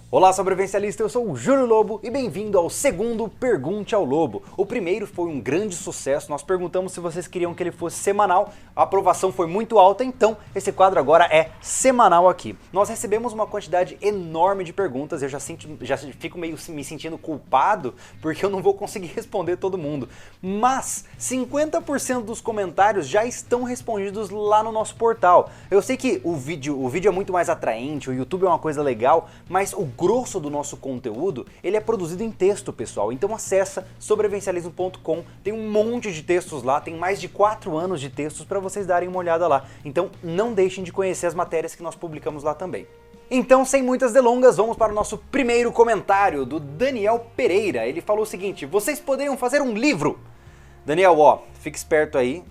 Olá, sobrevivencialista, eu sou o Júlio Lobo e bem-vindo ao segundo Pergunte ao Lobo. O primeiro foi um grande sucesso, nós perguntamos se vocês queriam que ele fosse semanal, a aprovação foi muito alta, então esse quadro agora é semanal aqui. Nós recebemos uma quantidade enorme de perguntas, eu já fico meio me sentindo culpado porque eu não vou conseguir responder todo mundo, mas 50% dos comentários já estão respondidos lá no nosso portal. Eu sei que o vídeo é muito mais atraente, o YouTube é uma coisa legal, mas o grosso do nosso conteúdo, ele é produzido em texto, pessoal. Então acessa sobrevivencialismo.com, tem um monte de textos lá, tem mais de 4 anos de textos para vocês darem uma olhada lá. Então não deixem de conhecer as matérias que nós publicamos lá também. Então, sem muitas delongas, vamos para o nosso primeiro comentário do Daniel Pereira. Ele falou o seguinte: vocês poderiam fazer um livro? Daniel, ó, fique esperto aí.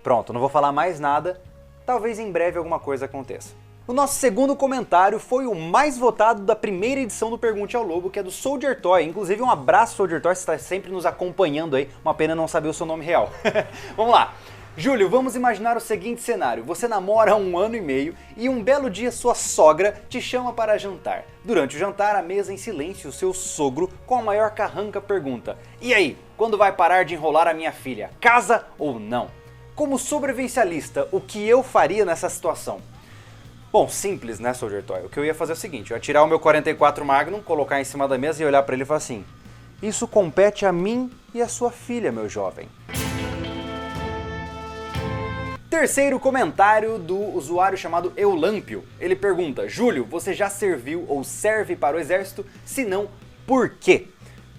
Pronto, não vou falar mais nada. Talvez em breve alguma coisa aconteça. O nosso segundo comentário foi o mais votado da primeira edição do Pergunte ao Lobo, que é do Soldier Toy. Inclusive um abraço, Soldier Toy, você está sempre nos acompanhando aí, uma pena não saber o seu nome real. Vamos lá. Júlio, vamos imaginar o seguinte cenário: você namora há 1 ano e meio e um belo dia sua sogra te chama para jantar. Durante o jantar, à mesa em silêncio, o seu sogro, com a maior carranca, pergunta: e aí, quando vai parar de enrolar a minha filha? Casa ou não? Como sobrevivencialista, o que eu faria nessa situação? Bom, simples, né, Soldier Toy? O que eu ia fazer é o seguinte: eu ia tirar o meu 44 Magnum, colocar em cima da mesa e olhar pra ele e falar assim: isso compete a mim e a sua filha, meu jovem. Terceiro comentário do usuário chamado Eulâmpio. Ele pergunta: Júlio, você já serviu ou serve para o exército? Se não, por quê?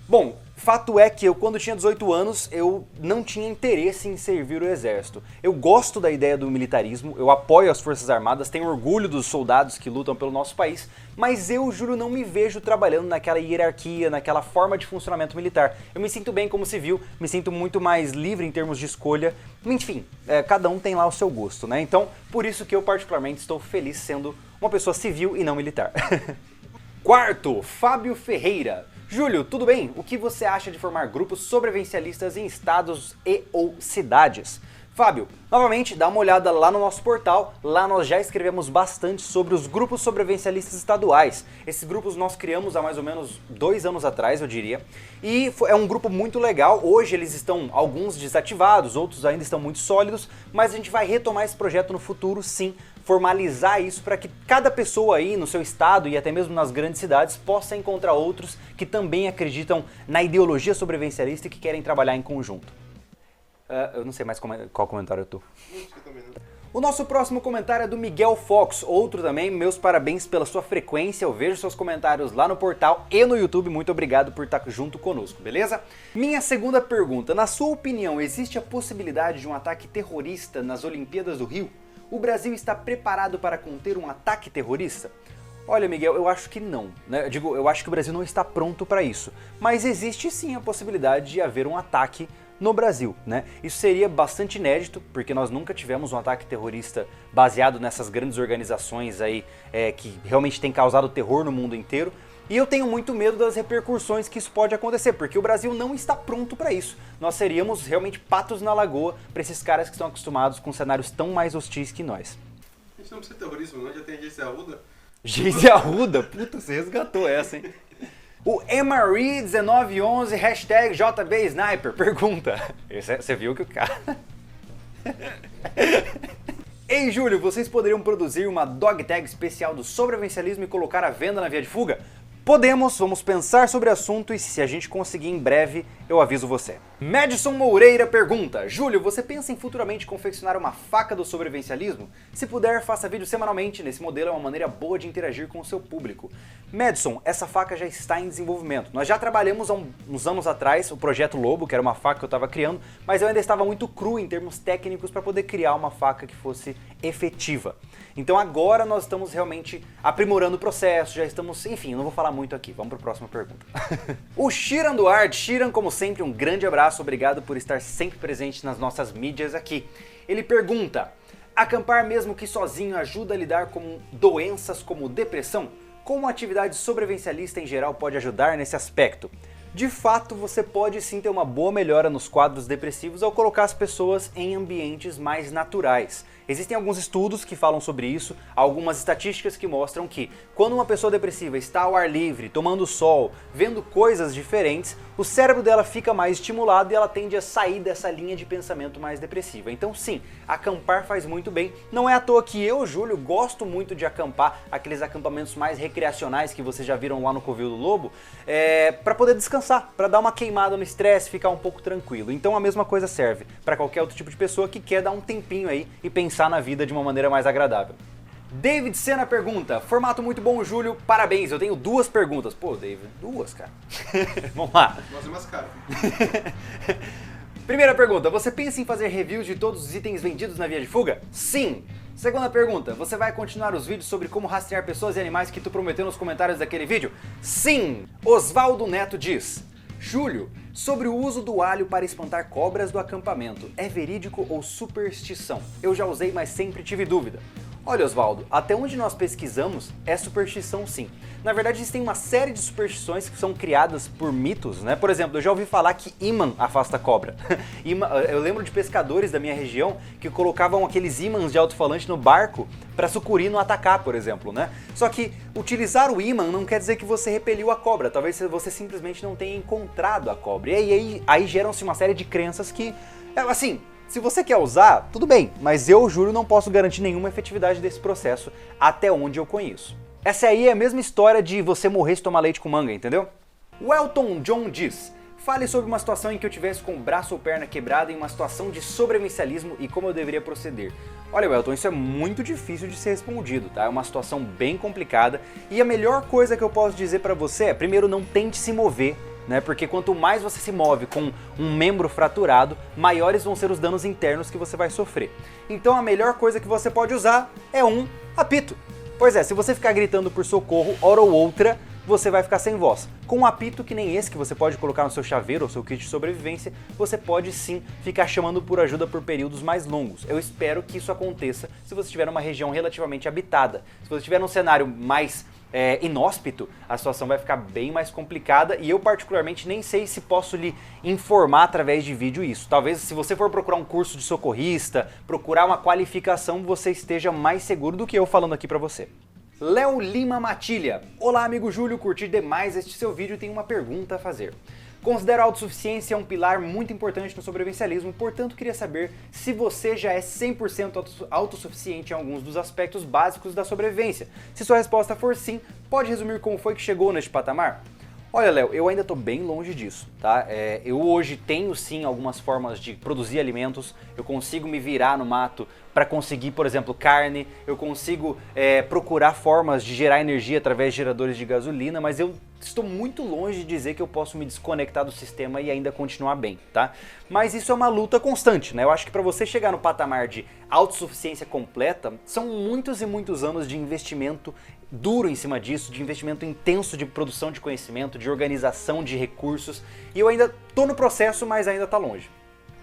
Bom, fato é que eu, quando tinha 18 anos, eu não tinha interesse em servir o exército. Eu gosto da ideia do militarismo, eu apoio as Forças Armadas, tenho orgulho dos soldados que lutam pelo nosso país, mas eu, Júlio, não me vejo trabalhando naquela hierarquia, naquela forma de funcionamento militar. Eu me sinto bem como civil, me sinto muito mais livre em termos de escolha, enfim, cada um tem lá o seu gosto, né? Então, por isso que eu particularmente estou feliz sendo uma pessoa civil e não militar. Quarto, Fábio Ferreira. Júlio, tudo bem? O que você acha de formar grupos sobrevivencialistas em estados e ou cidades? Fábio, novamente, dá uma olhada lá no nosso portal, lá nós já escrevemos bastante sobre os grupos sobrevivencialistas estaduais. Esses grupos nós criamos há mais ou menos 2 anos atrás, eu diria, e é um grupo muito legal. Hoje eles estão, alguns desativados, outros ainda estão muito sólidos, mas a gente vai retomar esse projeto no futuro, sim, formalizar isso para que cada pessoa aí no seu estado e até mesmo nas grandes cidades possa encontrar outros que também acreditam na ideologia sobrevivencialista e que querem trabalhar em conjunto. Eu não sei mais qual comentário eu tô. O nosso próximo comentário é do Miguel Fox, outro também. Meus parabéns pela sua frequência, eu vejo seus comentários lá no portal e no YouTube, muito obrigado por estar junto conosco, beleza? Minha segunda pergunta: na sua opinião, existe a possibilidade de um ataque terrorista nas Olimpíadas do Rio? O Brasil está preparado para conter um ataque terrorista? Olha, Miguel, eu acho que não, né? Eu acho que o Brasil não está pronto para isso, mas existe sim a possibilidade de haver um ataque no Brasil, né? Isso seria bastante inédito, porque nós nunca tivemos um ataque terrorista baseado nessas grandes organizações aí que realmente têm causado terror no mundo inteiro. E eu tenho muito medo das repercussões que isso pode acontecer, porque o Brasil não está pronto para isso. Nós seríamos realmente patos na lagoa para esses caras que estão acostumados com cenários tão mais hostis que nós. A gente não precisa de terrorismo, não? Já tem Agência Arruda? Agência Arruda? Puta, você resgatou essa, hein? O MRE1911 hashtag JBSniper pergunta. Você viu que o cara... Ei, Júlio, vocês poderiam produzir uma dog tag especial do sobrevivencialismo e colocar à venda na Via de Fuga? Podemos, vamos pensar sobre o assunto e se a gente conseguir em breve, eu aviso você. Madison Moreira pergunta: Júlio, você pensa em futuramente confeccionar uma faca do sobrevivencialismo? Se puder, faça vídeo semanalmente, nesse modelo é uma maneira boa de interagir com o seu público. Madison, essa faca já está em desenvolvimento. Nós já trabalhamos há uns anos atrás o Projeto Lobo, que era uma faca que eu estava criando, mas eu ainda estava muito cru em termos técnicos para poder criar uma faca que fosse efetiva. Então agora nós estamos realmente aprimorando o processo, já estamos... Enfim, eu não vou falar muito aqui, vamos para a próxima pergunta. O Shiran Duarte. Shiran, como sempre, um grande abraço, obrigado por estar sempre presente nas nossas mídias aqui. Ele pergunta: acampar mesmo que sozinho ajuda a lidar com doenças como depressão? Como a atividade sobrevivencialista em geral pode ajudar nesse aspecto? De fato, você pode sim ter uma boa melhora nos quadros depressivos ao colocar as pessoas em ambientes mais naturais. Existem alguns estudos que falam sobre isso, algumas estatísticas que mostram que quando uma pessoa depressiva está ao ar livre, tomando sol, vendo coisas diferentes, o cérebro dela fica mais estimulado e ela tende a sair dessa linha de pensamento mais depressiva. Então sim, acampar faz muito bem. Não é à toa que eu, Júlio, gosto muito de acampar, aqueles acampamentos mais recreacionais que vocês já viram lá no Covil do Lobo, para poder descansar, para dar uma queimada no estresse, ficar um pouco tranquilo. Então a mesma coisa serve para qualquer outro tipo de pessoa que quer dar um tempinho aí e pensar na vida de uma maneira mais agradável. David Sena pergunta, formato muito bom, Júlio, parabéns, eu tenho 2 perguntas. Pô, David, 2, cara. Vamos lá. Nossa, é mais caro. Primeira pergunta, você pensa em fazer reviews de todos os itens vendidos na via de fuga? Sim! Segunda pergunta, você vai continuar os vídeos sobre como rastrear pessoas e animais que tu prometeu nos comentários daquele vídeo? Sim! Osvaldo Neto diz, Júlio, sobre o uso do alho para espantar cobras do acampamento, é verídico ou superstição? Eu já usei, mas sempre tive dúvida. Olha, Osvaldo, até onde nós pesquisamos é superstição sim. Na verdade, existem uma série de superstições que são criadas por mitos, né? Por exemplo, eu já ouvi falar que ímã afasta cobra. Eu lembro de pescadores da minha região que colocavam aqueles ímãs de alto-falante no barco para sucuri não atacar, por exemplo, né? Só que utilizar o ímã não quer dizer que você repeliu a cobra, talvez você simplesmente não tenha encontrado a cobra. E aí geram-se uma série de crenças que, assim, se você quer usar, tudo bem, mas eu, Júlio, não posso garantir nenhuma efetividade desse processo até onde eu conheço. Essa aí é a mesma história de você morrer se tomar leite com manga, entendeu? O Elton John diz, fale sobre uma situação em que eu tivesse com o braço ou perna quebrada em uma situação de sobrevivencialismo e como eu deveria proceder. Olha, Elton, isso é muito difícil de ser respondido, tá? É uma situação bem complicada e a melhor coisa que eu posso dizer pra você é, primeiro, não tente se mover, né? Porque quanto mais você se move com um membro fraturado, maiores vão ser os danos internos que você vai sofrer. Então a melhor coisa que você pode usar é um apito. Pois é, se você ficar gritando por socorro, hora ou outra, você vai ficar sem voz. Com um apito que nem esse, que você pode colocar no seu chaveiro ou seu kit de sobrevivência, você pode sim ficar chamando por ajuda por períodos mais longos. Eu espero que isso aconteça se você estiver numa região relativamente habitada. Se você estiver num cenário mais inóspito, a situação vai ficar bem mais complicada e eu particularmente nem sei se posso lhe informar através de vídeo isso. Talvez se você for procurar um curso de socorrista, procurar uma qualificação, você esteja mais seguro do que eu falando aqui pra você. Léo Lima Matilha. Olá, amigo Júlio, curti demais este seu vídeo e tenho uma pergunta a fazer. Considero a autossuficiência um pilar muito importante no sobrevivencialismo, portanto queria saber se você já é 100% autossuficiente em alguns dos aspectos básicos da sobrevivência. Se sua resposta for sim, pode resumir como foi que chegou neste patamar? Olha, Léo, eu ainda estou bem longe disso, tá? Eu hoje tenho sim algumas formas de produzir alimentos, eu consigo me virar no mato para conseguir, por exemplo, carne, eu consigo procurar formas de gerar energia através de geradores de gasolina, mas eu estou muito longe de dizer que eu posso me desconectar do sistema e ainda continuar bem, tá? Mas isso é uma luta constante, né? Eu acho que para você chegar no patamar de autossuficiência completa, são muitos e muitos anos de investimento duro em cima disso, de investimento intenso de produção de conhecimento, de organização de recursos, e eu ainda tô no processo, mas ainda tá longe.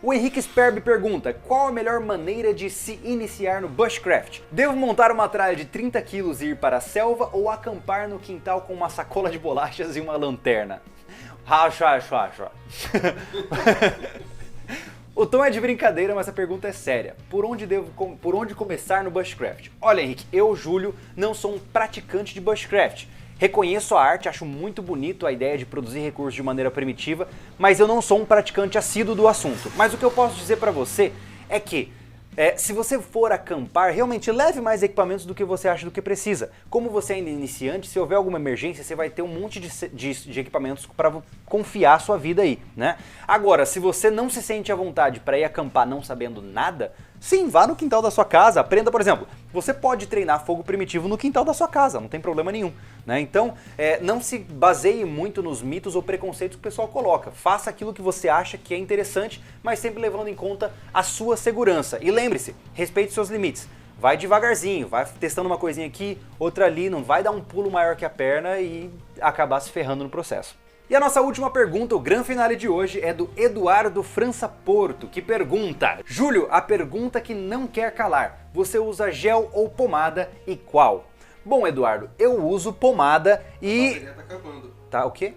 O Henrique Sperb pergunta, qual a melhor maneira de se iniciar no bushcraft? Devo montar uma tralha de 30 kg e ir para a selva ou acampar no quintal com uma sacola de bolachas e uma lanterna? O tom é de brincadeira, mas a pergunta é séria. Por onde começar no bushcraft? Olha, Henrique, eu, Júlio, não sou um praticante de bushcraft. Reconheço a arte, acho muito bonito a ideia de produzir recursos de maneira primitiva, mas eu não sou um praticante assíduo do assunto. Mas o que eu posso dizer pra você é que se você for acampar, realmente leve mais equipamentos do que você acha do que precisa. Como você ainda é iniciante, se houver alguma emergência, você vai ter um monte de equipamentos para confiar a sua vida aí, né? Agora, se você não se sente à vontade para ir acampar não sabendo nada, sim, vá no quintal da sua casa, aprenda, por exemplo, você pode treinar fogo primitivo no quintal da sua casa, não tem problema nenhum, né? Então, não se baseie muito nos mitos ou preconceitos que o pessoal coloca. Faça aquilo que você acha que é interessante, mas sempre levando em conta a sua segurança. E lembre-se, respeite seus limites. Vai devagarzinho, vai testando uma coisinha aqui, outra ali, não vai dar um pulo maior que a perna e acabar se ferrando no processo. E a nossa última pergunta, o grande finale de hoje, é do Eduardo França Porto, que pergunta: Júlio, a pergunta que não quer calar, você usa gel ou pomada e qual? Bom, Eduardo, eu uso pomada e... A bateria tá acabando. Tá, o quê?